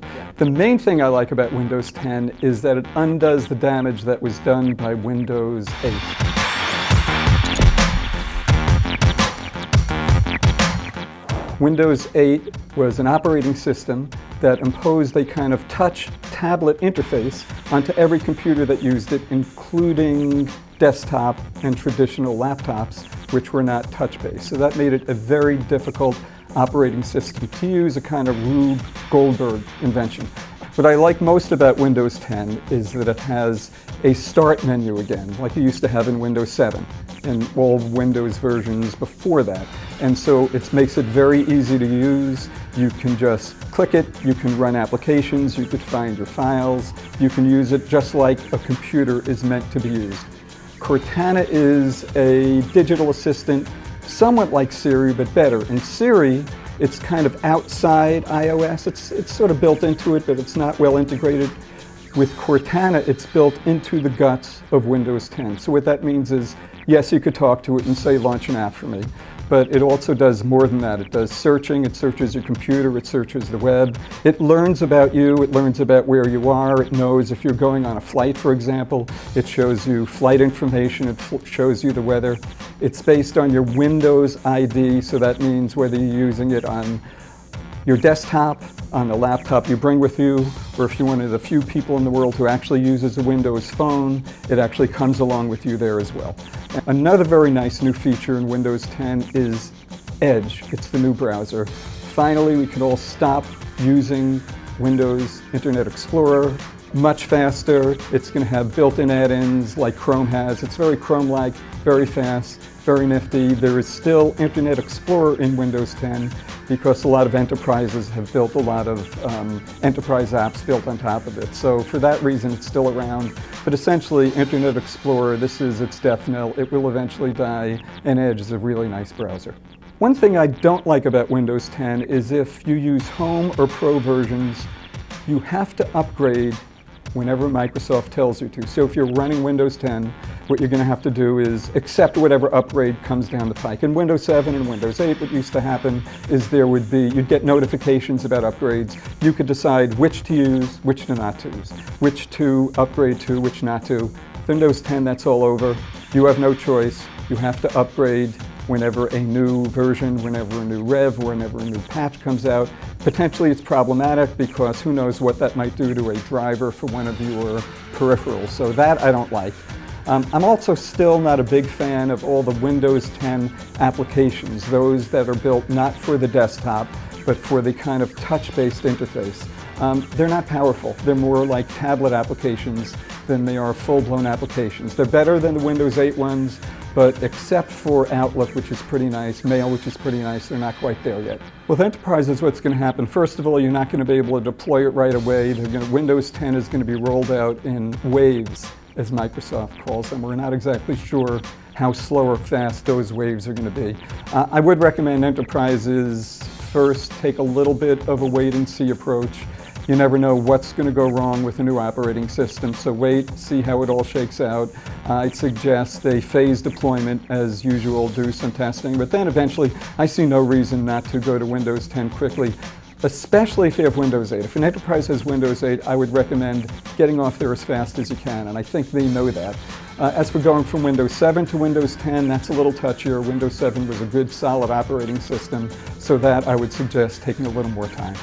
The main thing I like about Windows 10 is that it undoes the damage that was done by Windows 8. Windows 8 was an operating system that imposed a kind of touch tablet interface onto every computer that used it, including desktop and traditional laptops, which were not touch-based. So that made it a very difficult operating system to use, a kind of Rube Goldberg invention. What I like most about Windows 10 is that it has a start menu again, like you used to have in Windows 7 and all Windows versions before that. And so it makes it very easy to use. You can just click it, you can run applications, you could find your files, you can use it just like a computer is meant to be used. Cortana is a digital assistant, somewhat like Siri, but better. In Siri, it's kind of outside iOS. It's sort of built into it, but it's not well integrated. With Cortana, it's built into the guts of Windows 10. So what that means is, yes, you could talk to it and say, launch an app for me. But it also does more than that. It does searching, it searches your computer, it searches the web. It learns about you, it learns about where you are. It knows if you're going on a flight, for example. It shows you flight information, it shows you the weather. It's based on your Windows ID, so that means whether you're using it on your desktop, on a laptop you bring with you, or if you're one of the few people in the world who actually uses a Windows phone, it actually comes along with you there as well. Another very nice new feature in Windows 10 is Edge. It's the new browser. Finally, we can all stop using Windows Internet Explorer. Much faster. It's going to have built-in add-ins like Chrome has. It's very Chrome-like, very fast, very nifty. There is still Internet Explorer in Windows 10 because a lot of enterprises have built a lot of enterprise apps built on top of it. So for that reason, it's still around. But essentially, Internet Explorer, this is its death knell. It will eventually die, and Edge is a really nice browser. One thing I don't like about Windows 10 is if you use Home or Pro versions, you have to upgrade whenever Microsoft tells you to. So if you're running Windows 10, what you're going to have to do is accept whatever upgrade comes down the pike. In Windows 7 and Windows 8, what used to happen is you'd get notifications about upgrades. You could decide which to use, which to not to use, which to upgrade to, which not to. Windows 10, that's all over. You have no choice. You have to upgrade whenever a new version, whenever a new rev, whenever a new patch comes out. Potentially it's problematic because who knows what that might do to a driver for one of your peripherals. So that I don't like. I'm also still not a big fan of all the Windows 10 applications, those that are built not for the desktop, but for the kind of touch-based interface. They're not powerful. They're more like tablet applications than they are full-blown applications. They're better than the Windows 8 ones, but except for Outlook, which is pretty nice, Mail, which is pretty nice, they're not quite there yet. With enterprises, what's going to happen? First of all, you're not going to be able to deploy it right away. Windows 10 is going to be rolled out in waves, as Microsoft calls them. We're not exactly sure how slow or fast those waves are going to be. I would recommend enterprises first take a little bit of a wait-and-see approach. You never know what's going to go wrong with a new operating system, so wait, see how it all shakes out. I'd suggest a phased deployment as usual, do some testing, but then eventually I see no reason not to go to Windows 10 quickly, especially if you have Windows 8. If an enterprise has Windows 8, I would recommend getting off there as fast as you can, and I think they know that. As for going from Windows 7 to Windows 10, that's a little touchier. Windows 7 was a good, solid operating system, so that I would suggest taking a little more time.